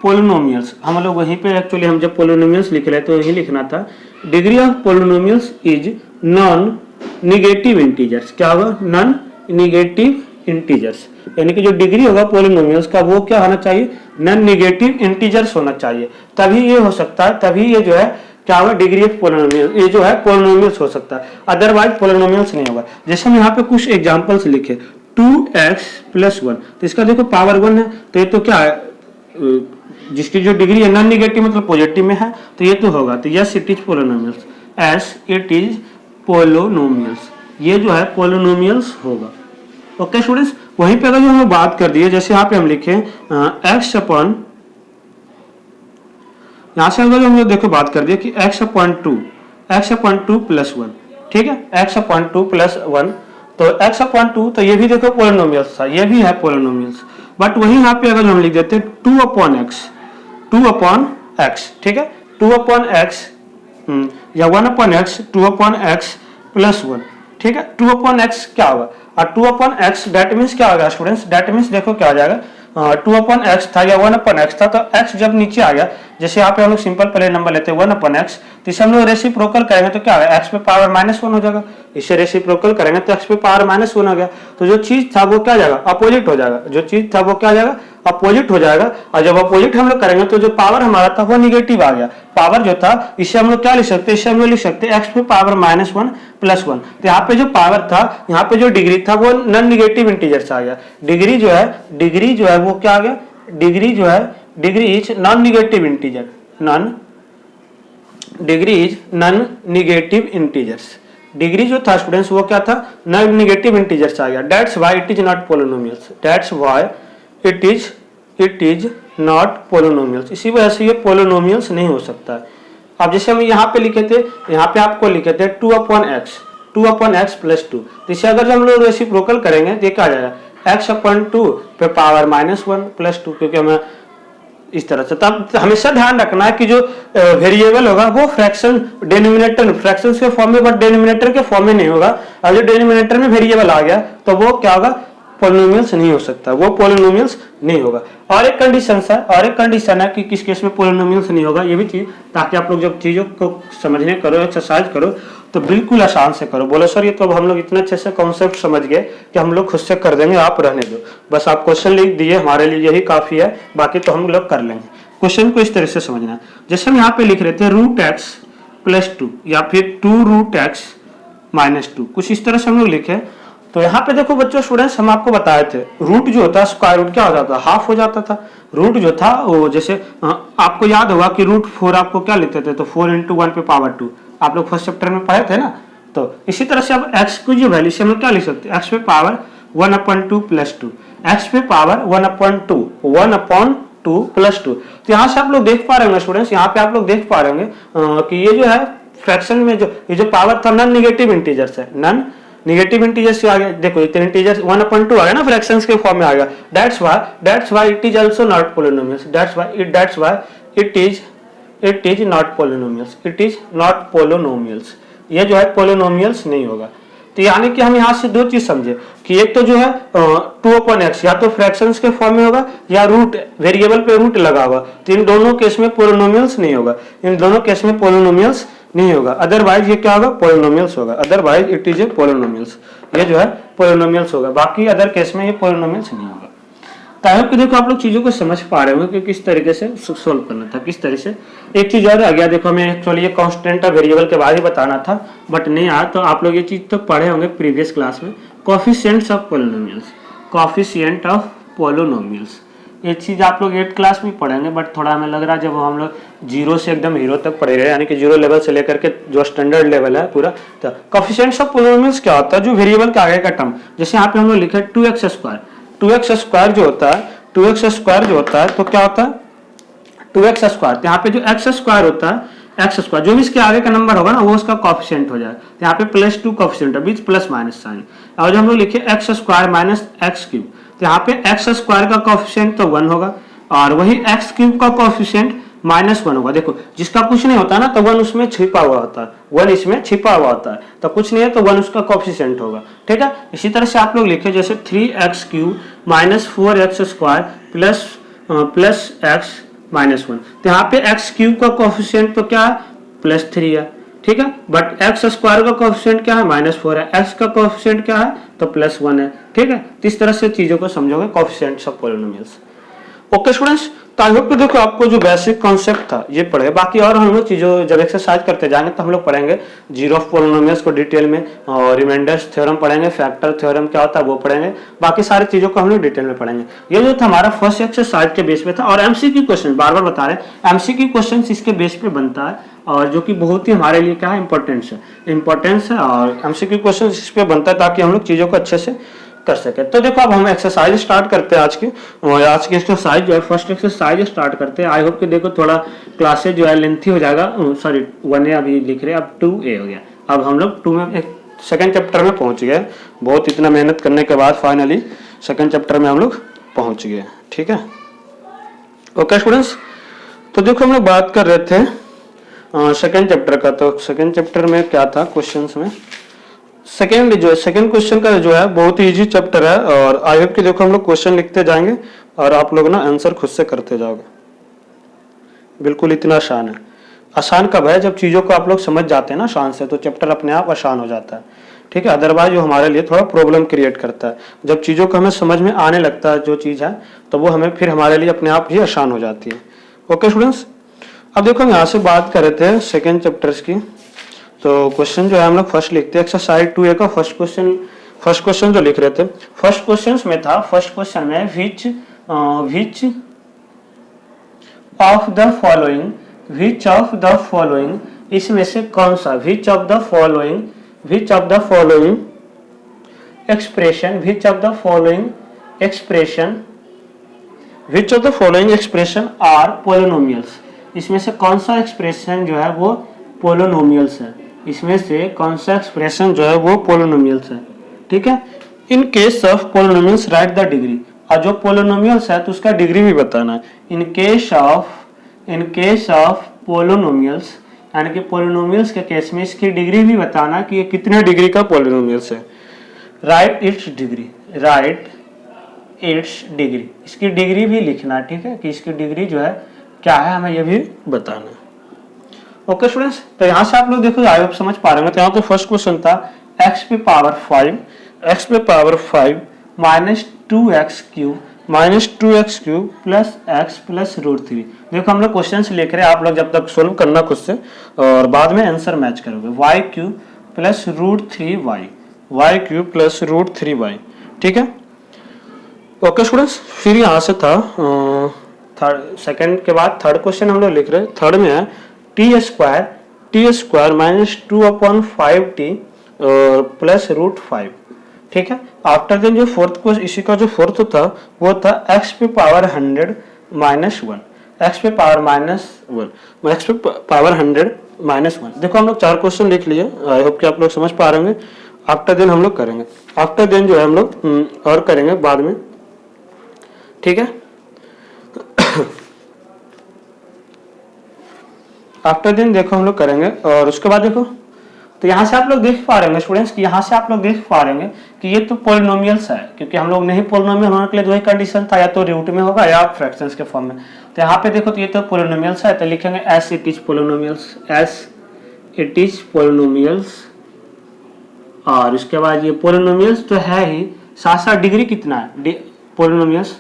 पोलिनोमियल्स, हम लोग वहीं पे एक्चुअली हम जब पोलिनोमियल्स लिख रहे तो यही लिखना था, degree of polynomials is non negative integers. क्या होगा, नॉन निगेटिव इंटीजर्स, यानी कि जो डिग्री होगा पोलिनोमियल्स का वो क्या होना चाहिए, नॉन निगेटिव इंटीजर्स होना चाहिए, तभी ये हो सकता है, तभी ये जो है क्या होगा, डिग्री ऑफ पोलिनोमियल, ये जो है पोलिनोमियल्स हो सकता है, अदरवाइज पोलिनोमियल्स नहीं होगा। जैसे हम यहाँ पे कुछ एग्जांपल्स लिखे, 2x + 1, तो इसका देखो पावर 1 है, तो ये तो क्या है, जिसकी जो डिग्री है नॉन निगेटिव मतलब पॉजिटिव में है, तो ये तो होगा, तो yes it is polynomials, S it is polynomials, ये जो है पोलिनोमियल्स होगा। ओके स्टूडेंट्स, वहीं पे अगर जो हम बात कर दिए, जैसे यहाँ पे हम लिखे x अपन, यहाँ से अगर हम लोग देखो बात कर दिए कि x/2 + 1, ठीक है, x/2 + 1, तो x/2 तो ये भी देखो पोलिनोमियल्स था, ये भी है पोलिनोमियल्स। बट वही यहाँ पे अगर हम लिख देते 2/x, ठीक है, 2/x या 1/x, 2/x + 1, ठीक है, 2/x क्या होगा, और 2/x डेट मीन्स क्या होगा स्टूडेंट्स, डेट मीन्स देखो क्या आ जाएगा, 2/x था या 1/x था, तो x जब नीचे आ गया, जैसे यहाँ पे हम लोग सिंपल पहले नंबर लेते हैं 1/x, तो इसे हम लोग रेसिप्रोकल करेंगे तो क्या होगा, x पे पावर -1 हो जाएगा, इसे रेसिप्रोकल करेंगे तो x पे पावर -1 हो गया, तो जो चीज था वो क्या जाएगा, अपोजिट हो जाएगा, जो चीज था वो क्या जाएगा, अपोजिट हो जाएगा। और जब अपोजिट हम लोग करेंगे तो जो पावर हमारा था वो निगेटिव आ गया, पावर जो था इसे हम लोग क्या लिख सकते हैं, इसे हम लोग लिख सकते हैं x पे पावर -1 + 1, तो यहाँ पे जो पावर था, यहाँ पे जो डिग्री था वो नॉन निगेटिव इंटीजर्स आ गया, डिग्री जो है वो क्या आ गया, degree is non negative integer, degree is non negative integers, degree जो था स्टूडेंट्स वो क्या था, नॉन निगेटिव इंटीजर्स आ गया, that's why it is not polynomials, that's why it is not polynomials, इसी वजह से ये पोलिनोमियल्स नहीं हो सकता है। अब जैसे हम यहाँ पे लिखे थे, यहाँ पे आपको लिखे थे 2/x + 2, तो इसे अगर हम लोग रेसिप्रोकल करेंगे तो क्या आ जाएगा, x/2 पे पावर -1 + 2, क्योंकि हमें इस तरह से, तब हमेशा ध्यान रखना है कि जो वेरिएबल होगा वो फ्रैक्शन डिनोमिनेटर फ्रैक्शंस के फॉर्म में, बट डिनोमिनेटर के फॉर्म में नहीं होगा। अब जो डिनोमिनेटर में वेरिएबल आ गया तो वो क्या होगा, पोलिनोमियल्स नहीं हो सकता, वो पोलिनोमियल्स नहीं होगा। और एक कंडीशन है कि किस केस में पोलिनोमियल्स नहीं होगा, ये भी चीज, ताकि आप लोग जब चीजों को समझने करो, एक्सरसाइज करो तो बिल्कुल आसान से करो। बोलो सर ये तो हम लोग इतने अच्छे से कॉन्सेप्ट समझ गए कि हम लोग खुद से कर देंगे, आप रहने दो, बस आप क्वेश्चन लिख दिए, हमारे लिए यही काफी है, बाकी तो हम लोग कर लेंगे। क्वेश्चन को इस तरह से समझना, जैसे हम यहाँ पे लिख रहे थे √x + 2 या फिर 2√x - 2, कुछ इस तरह से हम लोग लिखे। तो यहाँ पे देखो बच्चों, स्टूडेंट्स हम आपको बताए थे, रूट जो होता है स्क्वायर रूट क्या हो जाता है, हाफ हो जाता था। रूट जो था वो, जैसे आपको याद होगा कि √4 आपको क्या लिखते थे, तो 4 × 1 पे पावर 2, आप लोग फर्स्ट चैप्टर में पढ़े थे ना। तो इसी तरह से अब x की जो वैल्यू से हम लोग क्या लिख सकते हैं, x पे पावर 1/2 + 2, x पे पावर 1/2 + 2। तो यहाँ से आप लोग देख पा रहे होंगे स्टूडेंट्स, यहाँ पे आप लोग देख पा रहे होंगे कि ये जो है फ्रैक्शन में ये जो पावर था नॉन निगेटिव इंटीजर्स है, नॉन निगेटिव इंटीजर्स से आ गया, देखो इतने इंटीजर्स 1/2 आ गया ना, फ्रैक्शंस के फॉर्म में आ गया, that's why it is also not polynomials, that's why it is not polynomials, it is not polynomials, ये जो है पोलिनोमियल्स नहीं होगा। तो यानी कि हम यहाँ से दो चीज समझे कि एक तो जो है 2/x या तो फ्रैक्शंस के फॉर्म में होगा या रूट, वेरिएबल पे रूट लगा हुआ, तो इन दोनों केस में पोलिनोमियल्स नहीं होगा, इन दोनों केस में पोलिनोमियल्स नहीं होगा। अदरवाइज ये क्या होगा, पोलिनोमियल्स होगा, otherwise it is a polynomials, ये जो है पोलिनोमियल्स होगा, बाकी अदर केस में ये पोलिनोमियल्स नहीं होगा। तो आई होप कि देखो आप लोग चीजों को समझ पा रहे हो कि किस तरीके से सोल्व करना था, किस तरह से। एक चीज और आ गया, देखो हमें एक्चुअली ये कांस्टेंट और वेरिएबल के बारे में बताना था बट नहीं आया, तो आप लोग ये चीज तो पढ़े होंगे प्रीवियस क्लास में, coefficients of polynomials, coefficient of polynomials. ये चीज आप लोग 8th क्लास में पढ़ेंगे बट थोड़ा हमें लग रहा है जब हम लोग 0 से एकदम हीरो तक पढ़े रहे, यानी कि 0 लेवल से लेकर के जो स्टैंडर्ड लेवल है पूरा, तो कोएफिशिएंट्स ऑफ पोलिनोमियल्स क्या होता है, जो वेरिएबल के आगे का टर्म, जैसे यहाँ पे हम लोग लिखे 2x², 2x² जो होता है, 2x² जो होता है तो क्या होता है 2x², यहाँ पे जो x² होता है, x² जो भी इसके आगे का नंबर होगा ना वो उसका कोएफिशिएंट हो जाएगा, तो यहाँ पे +2 कोएफिशिएंट है, बीच प्लस माइनस साइन, और जब हम लोग लिखे x² - x³, तो यहाँ पे x² का कोएफिशिएंट तो 1 होगा और वही x³ का कोएफिशिएंट -1 होगा। देखो जिसका कुछ नहीं होता ना तो 1 उसमें छिपा हुआ होता है, 1 इसमें छिपा हुआ होता है, तो कुछ नहीं है तो 1 उसका कोएफिशिएंट होगा, ठीक है। इसी तरह से आप लोग लिखे जैसे 3x³ - 4x² प्लस x -1, तो यहाँ पे x³ का कोएफिशिएंट तो क्या है +3 है, ठीक है, बट x² का कोएफिशिएंट क्या है -4 है, x का कोएफिशिएंट क्या है तो +1 है, ठीक है। तो इस तरह से चीजों को समझोगे coefficients of polynomials. Okay students, तो आई होप कि देखो आपको जो बेसिक कॉन्सेप्ट था ये पढ़े, बाकी और हम लोग चीजों जब एक्सरसाइज करते जाएंगे तो हम लोग पढ़ेंगे जीरो ऑफ पॉलिनोमियल्स को डिटेल में, और रिमाइंडर्स थ्योरम पढ़ेंगे, फैक्टर थ्योरम क्या होता है वो पढ़ेंगे, बाकी सारी चीजों को हम लोग डिटेल में पढ़ेंगे। ये जो था हमारा फर्स्ट एक्सरसाइज के बेस पे था, और एमसीक्यू क्वेश्चन बार बार बता रहे हैं, एमसीक्यू क्वेश्चन इसके बेस पे बनता है और जो कि बहुत ही हमारे लिए क्या है इंपॉर्टेंस है, और एमसीक्यू क्वेश्चन इस पे बनता है ताकि हम लोग चीजों को अच्छे से कर सके। तो देखो अब हम एक्सरसाइज स्टार्ट करते हैं आज की, और आज की एक्सरसाइज जो है फर्स्ट एक्सरसाइज स्टार्ट करते हैं। आई होप कि देखो थोड़ा क्लासेज जो है लेंथी हो जाएगा, सॉरी 1A अभी लिख रहे हैं, अब 2A हो गया, अब हम लोग 2 में एक सेकंड चैप्टर में पहुंच गए, बहुत इतना मेहनत करने के बाद फाइनली सेकंड चैप्टर में हम लोग पहुंच गए, ठीक है। ओके स्टूडेंट्स, तो देखो हम लोग बात कर रहे थे सेकंड चैप्टर का, तो सेकंड चैप्टर में क्या था क्वेश्चन में, सेकेंड क्वेश्चन का जो है बहुत ही इजी चैप्टर है, और आई होप कि देखो हम लोग क्वेश्चन लिखते जाएंगे और आप लोग ना आंसर खुद से करते जाओगे, बिल्कुल इतना आसान है। आसान कब है, जब चीजों को आप लोग समझ जाते हैं ना आसान से, तो चैप्टर अपने आप आसान हो जाता है, ठीक है। अदरवाइज वो हमारे लिए थोड़ा प्रॉब्लम क्रिएट करता है, जब चीजों को हमें समझ में आने लगता है जो चीज है तो वो हमें फिर हमारे लिए अपने आप ही आसान हो जाती है। ओके स्टूडेंट्स, अब देखो हम यहाँ से बात कर रहे थे सेकेंड चैप्टर्स की, तो क्वेश्चन जो है हम लोग फर्स्ट लिखते हैं एक्सरसाइज 2A का फर्स्ट क्वेश्चन जो लिख रहे थे, फर्स्ट क्वेश्चन में था, फर्स्ट क्वेश्चन में विच ऑफ द फॉलोइंग इसमें से कौन सा, which of the following expression are polynomials, इसमें से कौन सा एक्सप्रेशन जो है वो पोलिनोमियल्स है, इसमें से कौन सा एक्सप्रेशन जो है वो पोलिनोमियल्स है, ठीक है। In case of polynomials right the degree, और जो पोलिनोमियल्स है तो उसका डिग्री भी बताना है। इन केस ऑफ पोलिनोमियल्स, यानी कि पोलिनोमियल्स के केस में इसकी डिग्री भी बताना कि ये कितने डिग्री का पोलिनोमियल्स है। राइट इट्स डिग्री, इसकी डिग्री भी लिखना, ठीक है, कि इसकी डिग्री जो है क्या है हमें ये भी बताना है। ओके स्टूडेंट्स, तो यहाँ से आप लोग देखो आई होप समझ पा रहे हैं। तो यहाँ तो फर्स्ट क्वेश्चन था x पे power 5 -2x³ plus x plus √3। देखो हम लोग क्वेश्चन लिख रहे हैं, आप लोग जब तक सोल्व करना खुद से और बाद में आंसर मैच करोगे। y³ प्लस √3y, ठीक है। ओके स्टूडेंट्स, फिर यहाँ से था थर्ड, सेकंड के बाद थर्ड क्वेश्चन हम लोग लिख रहे हैं। थर्ड में है t² -2/5t प्लस √5, ठीक है। आफ्टर देन जो फोर्थ क्वेश्चन, इसी का जो फोर्थ था वो था x पे पावर 100 -1, x पे पावर 100 देखो हम लोग 4 क्वेश्चन लिख लिए, आई होप कि आप लोग समझ पा रहे होंगे। आफ्टर देन हम लोग करेंगे, आफ्टर देन जो है हम लोग और करेंगे बाद में, ठीक है। आफ्टर देन देखो हम लोग करेंगे, और उसके बाद देखो तो यहाँ से आप लोग देख पा रहे होंगे स्टूडेंट्स कि यहाँ से आप लोग देख पा रहे होंगे कि ये तो पोलिनोमियल्स है, क्योंकि हम लोग नहीं पोलिनोमियल होने के लिए वही कंडीशन था, या तो रूट में होगा या फ्रैक्शंस के फॉर्म में। तो यहाँ पे देखो तो ये तो पोलिनोमियल्स है, तो लिखेंगे S it is polynomials, S it is polynomials. और उसके बाद ये पोलिनोमियल्स तो है ही, साथ साथ डिग्री कितना है, पोलिनोमियल्स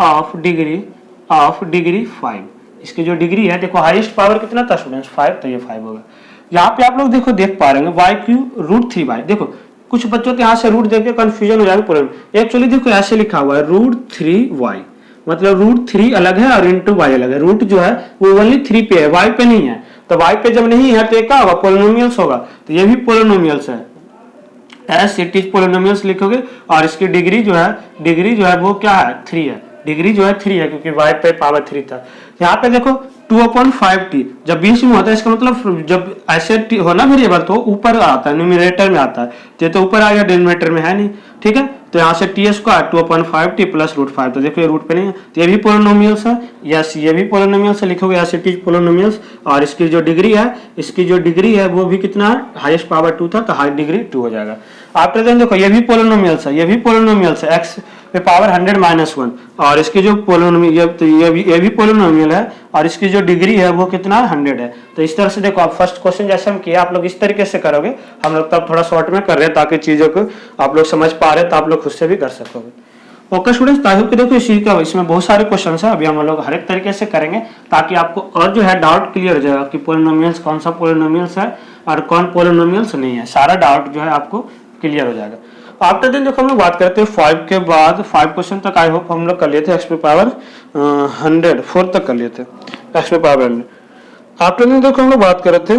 ऑफ डिग्री 5। इसकी जो डिग्री है देखो, हाईएस्ट पावर कितना था स्टूडेंट्स 5, तो ये 5 होगा। यहाँ पे आप लोग देखो देख पा रहे हैं वाई क्यू रूट 3y। देखो कुछ बच्चों के यहाँ से रूट देख के कंफ्यूजन हो जाएगा पूरे। एक्चुअली देखो ऐसे लिखा हुआ है रूट 3y, मतलब रूट 3 अलग है और इंटू y अलग है। रूट जो है वो ओनली 3 पे है, y पे नहीं है। तो y पे जब नहीं है तो ये क्या होगा, पोलिनोमियल्स होगा। तो ये भी पोलिनोमियल्स है, एस इट इज पोलिनोमियल्स लिखोगे। और इसकी डिग्री जो है वो क्या है, 3 है। डिग्री जो है 3 है, क्योंकि y पे पावर 3 था। यहाँ पे देखो 2/5t जब बीच में होता है, इसका मतलब जब ऐसे हो ना वेरिएबल तो ऊपर आता है, न्यूमरेटर में आता है। ये तो ऊपर आ गया, डिनोमिनेटर में है नहीं, ठीक है। तो यहाँ से टी स्क्वायर 2/5t प्लस √5, तो देखो ये रूट पे नहीं है, तो ये भी पोलिनोमियल्स है। यस, ये भी पोलिनोमियल्स है, लिखोगे एस इट इज पोलिनोमियल्स। और इसकी जो डिग्री है वो भी कितना है, हाईएस्ट पावर 2 था, तो हाई डिग्री 2 हो जाएगा। आफ्टर देन देखो ये भी पोलिनोमियल्स है, एक्स पे पावर 100-1। और इसकी जो ये भी पोलिनोमियल है, और इसकी जो डिग्री है वो कितना है, 100 है। तो इस तरह से देखो, आप फर्स्ट क्वेश्चन जैसे हम किया, आप लोग इस तरीके से करोगे। हम लोग तब थोड़ा शॉर्ट में कर रहे हैं ताकि चीजों को आप लोग समझ पा रहे हैं, तो आप लोग खुद से भी कर सकोगे। ओके स्टूडेंट्स, आई होप कि देखो इसी का इसमें बहुत सारे क्वेश्चन है, अभी हम लोग हर एक तरीके से करेंगे ताकि आपको और जो है डाउट क्लियर हो जाएगा कि पोलिनोमियल्स कौन सा पोलिनोमियल्स है और कौन पोलिनोमियल्स नहीं है। सारा डाउट जो है आपको क्लियर हो जाएगा। आफ्टर दिन देखो हम लोग बात करते हैं 5 के बाद 5 क्वेश्चन तक आई होप हम लोग कर लिए थे, एक्स पे पावर 100 तक कर लिए थे, एक्स पे पावर 100। आफ्टर दिन देखो हम लोग बात कर रहे थे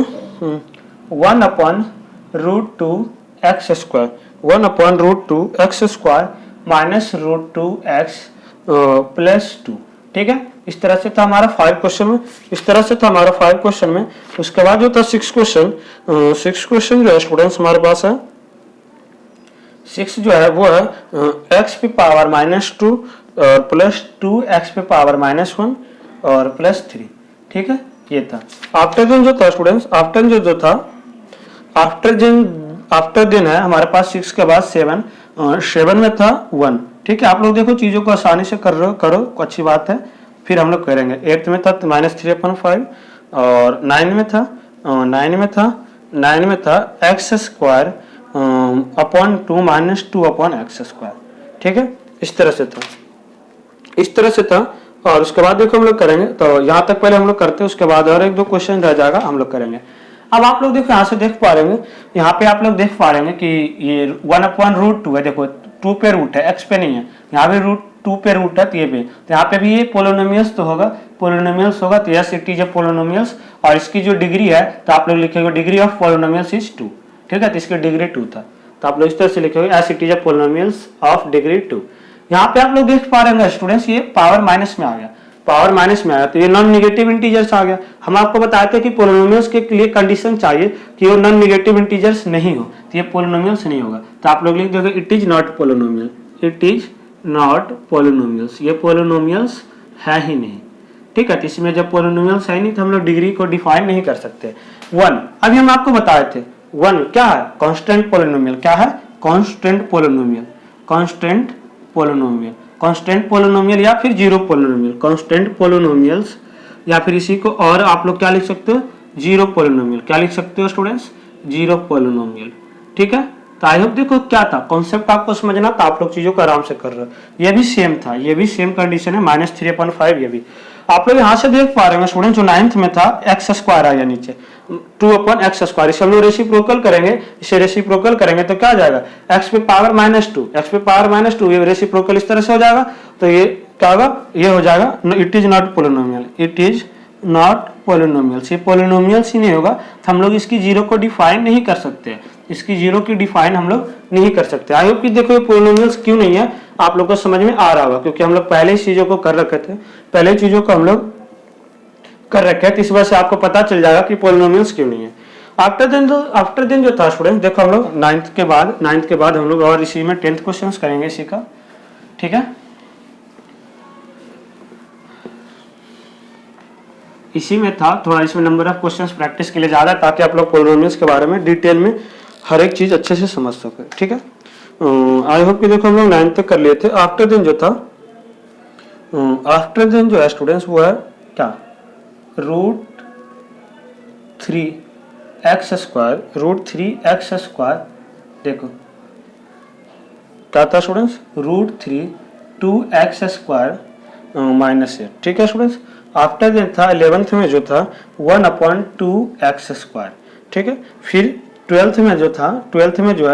1/√2x², 1/√2x² minus √2x plus 2, ठीक है। इस तरह से था हमारा 5 क्वेश्चन में, उसके बाद जो था 6 क्वेश्चन जो है स्टूडेंट्स हमारे पास है, 6 जो है वो है x पे पावर -2 और प्लस 2x पे पावर -1 और प्लस 3, ठीक है। ये था आफ्टर दिन जो था स्टूडेंट्स, आफ्टर दिन है हमारे पास 6 के बाद 7 में था 1, ठीक है। आप लोग देखो चीजों को आसानी से करो, अच्छी बात है। फिर हम लोग करेंगे 8 में था -3/5 और 9 में था x² अपॉन 2 -2/x², ठीक है। इस तरह से था। और उसके बाद देखो हम लोग करेंगे, तो यहाँ तक पहले हम लोग करते हैं, उसके बाद और 1-2 क्वेश्चन रह जाएगा, हम लोग करेंगे। अब आप लोग देखो यहाँ से देख पा रहे होंगे, यहाँ पे आप लोग देख पा रहे होंगे कि ये 1/√2 है। देखो 2 पे रूट है, x पे नहीं है, यहाँ पे √2 पे रूट है, तो ये पे, तो यहाँ पे भी ये पोलिनोमियल्स तो होगा, तो यस इट इज पोलिनोमियल्स। और इसकी जो डिग्री है तो आप लोग लिखेंगे डिग्री ऑफ पोलिनोमियल्स इज 2, ठीक है। तो इसकी डिग्री 2 था, तो आप लोग इस तरह से लिखेंगे S it is polynomials of degree 2। यहाँ पे आप लोग देख पा रहे हैं स्टूडेंट्स, ये पावर माइनस में आ गया, तो ये नॉन निगेटिव इंटीजर्स आ गया। हम आपको बताए थे कि पोलिनोमियल्स के लिए कंडीशन चाहिए कि वो नॉन निगेटिव इंटीजर्स नहीं हो, तो ये पोलिनोमियल्स नहीं होगा। तो आप लोग लिख दोगे इट इज नॉट पोलिनोमियल्स, ये पोलिनोमियल्स है ही नहीं, ठीक है। तो इसमें जब पोलिनोमियल्स है नहीं तो हम लोग डिग्री को डिफाइन नहीं कर सकते। 1 अभी हम आपको बताए थे, 1 क्या है, कांस्टेंट पोलिनोमियल। क्या है, कांस्टेंट पोलिनोमियल या फिर जीरो पोलिनोमियल, कांस्टेंट पोलिनोमियल्स, या फिर इसी को और आप लोग क्या लिख सकते हो, जीरो पोलिनोमियल। क्या लिख सकते हो स्टूडेंट्स, जीरो पोलिनोमियल, ठीक है। तो आई होप देखो क्या था कॉन्सेप्ट आपको समझना, तो आप लोग चीजों को आराम से कर रहे हो। ये भी सेम था, ये भी सेम कंडीशन है, -3/5। ये भी आप लोग यहाँ से देख पा रहे हैं स्टूडेंट, जो 9th में था x² आया नीचे 2/x², इसे हम लोग रेसिप्रोकल करेंगे, तो क्या आ जाएगा, x पे पावर -2, ये रेसिप्रोकल इस तरह से हो जाएगा। तो ये क्या होगा, ये हो जाएगा इट इज नॉट पोलिनोमियल्स, ये पोलिनोमियल्स ही नहीं होगा। तो हम लोग इसकी जीरो को डिफाइन नहीं कर सकते, आई होप कि देखो ये पोलिनोमियल्स क्यों नहीं है आप लोग को समझ में आ रहा होगा, क्योंकि हम लोग पहले ही चीजों को कर रखे थे, तो इस वजह से आपको पता चल जाएगा कि पोलिनोमियल्स क्यों नहीं है। आफ्टर दिन जो था स्टूडेंट, देखो हम लोग 9th के बाद हम लोग और इसी में 10th क्वेश्चंस करेंगे इसी का, ठीक है। इसी में था, थोड़ा इसमें नंबर ऑफ क्वेश्चंस प्रैक्टिस के लिए ज़्यादा, ताकि आप लोग पॉलिनोमियल्स के बारे में डिटेल में हर एक चीज़ अच्छे से समझ सके। ठीक है, आई होप कि देखो हम लोग 9 तक कर लिए थे। आफ्टर देन जो था, आफ्टर देन जो है स्टूडेंट्स वो है क्या, √3x², √3x², देखो क्या था स्टूडेंट्स, √3 2x² -8। ठीक है स्टूडेंट्स, आफ्टर देन था 11th में जो था 1/2x²। ठीक है, फिर 12th में जो था, 12th में जो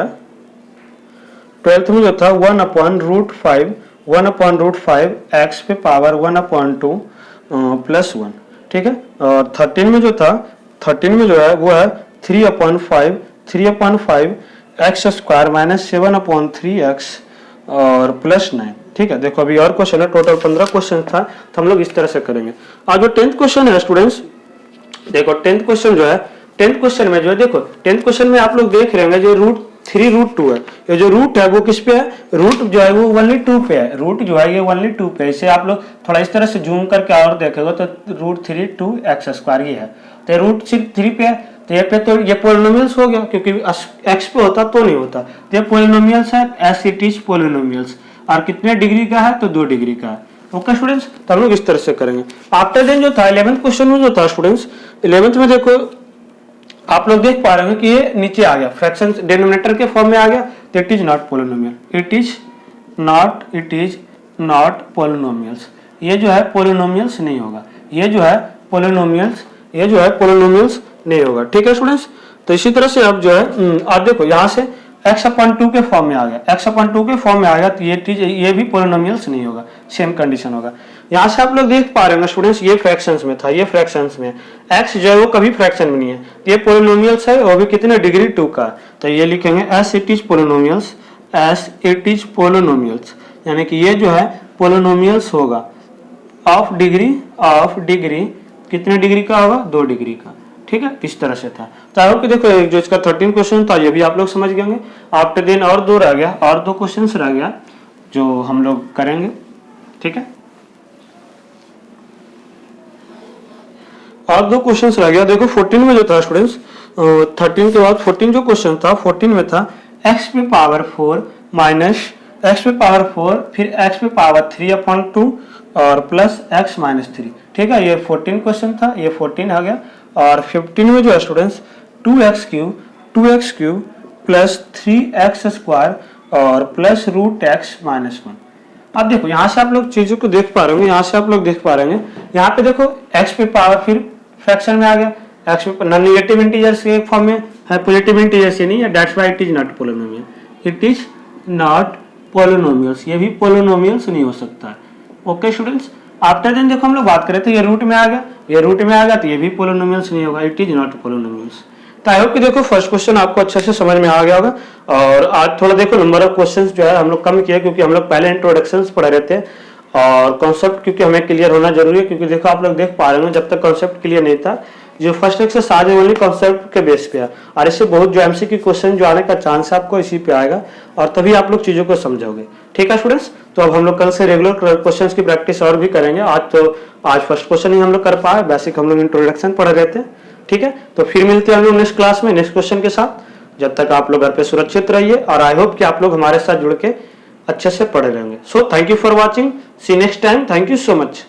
था 1/√5, 1/√5 x पे पावर 1/2 +1। ठीक है, और 13 में जो था, 13 में जो है वो है 3/5 x² -7/3x और +9। ठीक है, देखो अभी और क्वेश्चन है, टोटल 15 क्वेश्चन था, तो हम लोग इस तरह से करेंगे। आज जो 10th क्वेश्चन है स्टूडेंट्स, देखो 10th क्वेश्चन जो है, 10th क्वेश्चन में जो है, देखो 10th क्वेश्चन में आप लोग देख रहे होंगे जो √3 √2 है, ये जो रूट है वो किस पे है, रूट जो है वो ओनली 2 पे है, रूट जो है ये ओनली 2 पे है। इसे आप लोग थोड़ा इस तरह से जूम करके और देखेगा तो √3 2x² ये है, तो रूट सिर्फ 3 पे है, तो ये पे तो ये पोलिनोमियल्स हो गया, क्योंकि x पे होता तो नहीं होता, तो ये पोलिनोमियल्स है, एस इट इज पोलिनोमियल्स। और कितने डिग्री का है, तो 2 डिग्री का है। ओके स्टूडेंट्स, तो हम लोग इस तरह से करेंगे। आफ्टर देन जो था 11th क्वेश्चन में जो था स्टूडेंट्स, 11th में देखो आप लोग देख पा रहे हैं कि ये नीचे आ गया, फ्रैक्शन डिनोमिनेटर के फॉर्म में आ गया, तो it is not polynomial, it is not polynomials. ये जो है पोलिनोमियल्स नहीं होगा, ये जो है पोलिनोमियल्स नहीं होगा। ठीक है स्टूडेंट्स, तो इसी तरह से अब जो है आप देखो यहाँ से x/2 के फॉर्म में आ गया, x/2 के फॉर्म में आ गया, तो ये भी पोलिनोमियल्स नहीं होगा, सेम कंडीशन होगा। यहाँ से आप लोग देख पा रहे हैं स्टूडेंट्स, ये फ्रैक्शंस में था, ये फ्रैक्शंस में, x जो है वो कभी फ्रैक्शन में नहीं है, ये पोलिनोमियल्स है, वो भी कितने डिग्री 2 का, तो ये लिखेंगे एस इट इज पोलिनोमियल्स, यानी कि ये जो है पोलिनोमियल्स होगा ऑफ डिग्री कितने डिग्री का होगा, 2 डिग्री का। ठीक है, इस तरह से था। तो आई होप कि देखो जो इसका 13 क्वेश्चन था ये भी आप लोग समझ गए होंगे। आफ्टर देन और 2 रह गया, और 2 क्वेश्चंस रह गया जो हम लोग करेंगे। ठीक है, और 2 क्वेश्चंस रह गया। देखो 14 में जो था स्टूडेंट्स, 13 के बाद 14 जो क्वेश्चन था, 14 में था x पे पावर 4 माइनस x पे पावर 4 फिर x पे पावर 3/2 और प्लस x -3। ठीक है, ये 14 क्वेश्चन था, ये 14 आ गया। और 15 में जो है स्टूडेंट्स 2x³ प्लस 3x² और प्लस √x -1। अब देखो यहाँ से आप लोग चीजों को देख पा रहे होंगे, यहाँ से आप लोग देख पा रहे हैं, यहाँ पे देखो x पे पावर फिर फ्रैक्शन में आ गया, x पे नॉन नेगेटिव इंटीजर्स के फॉर्म में है, पॉजिटिव इंटीजर्स नहीं है, that's why it is not polynomial, it is not polynomials, ये भी पोलिनोमियल्स नहीं हो सकता है। ओके स्टूडेंट्स, आफ्टर देन देखो हम लोग बात करें तो ये रूट में आ गया, ये रूट में आ गया, तो ये भी पोलिनोमियल्स नहीं होगा, इट इज नॉट पोलिनोमियल्स। तो आई होप कि देखो फर्स्ट क्वेश्चन आपको अच्छे से समझ में आ गया होगा। और आज थोड़ा देखो नंबर ऑफ क्वेश्चंस जो है हम लोग कम किया, क्योंकि हम लोग पहले इंट्रोडक्शंस पढ़ रहे थे और कॉन्सेप्ट क्योंकि हमें क्लियर होना जरूरी है, क्योंकि देखो आप लोग देख पा रहे हैं जब तक कॉन्सेप्ट क्लियर नहीं था, जो फर्स्ट एक्सरसाइज है ओनली कॉन्सेप्ट के बेस पे है, और इससे बहुत जो एमसीक्यू क्वेश्चन जो आने का चांस है आपको इसी पे आएगा, और तभी आप लोग चीजों को समझोगे। ठीक है स्टूडेंट्स, तो अब हम लोग कल से रेगुलर क्वेश्चंस की प्रैक्टिस और भी करेंगे। आज फर्स्ट क्वेश्चन ही हम लोग कर पाए, बेसिक हम लोग इंट्रोडक्शन पढ़ रहे थे। ठीक है, तो फिर मिलते हैं हम लोग नेक्स्ट क्लास में नेक्स्ट क्वेश्चन के साथ। जब तक आप लोग घर पे सुरक्षित रहिए, और आई होप कि आप लोग हमारे साथ जुड़ के अच्छे से पढ़े रहेंगे। So thank you for watching, see next time, thank you so much.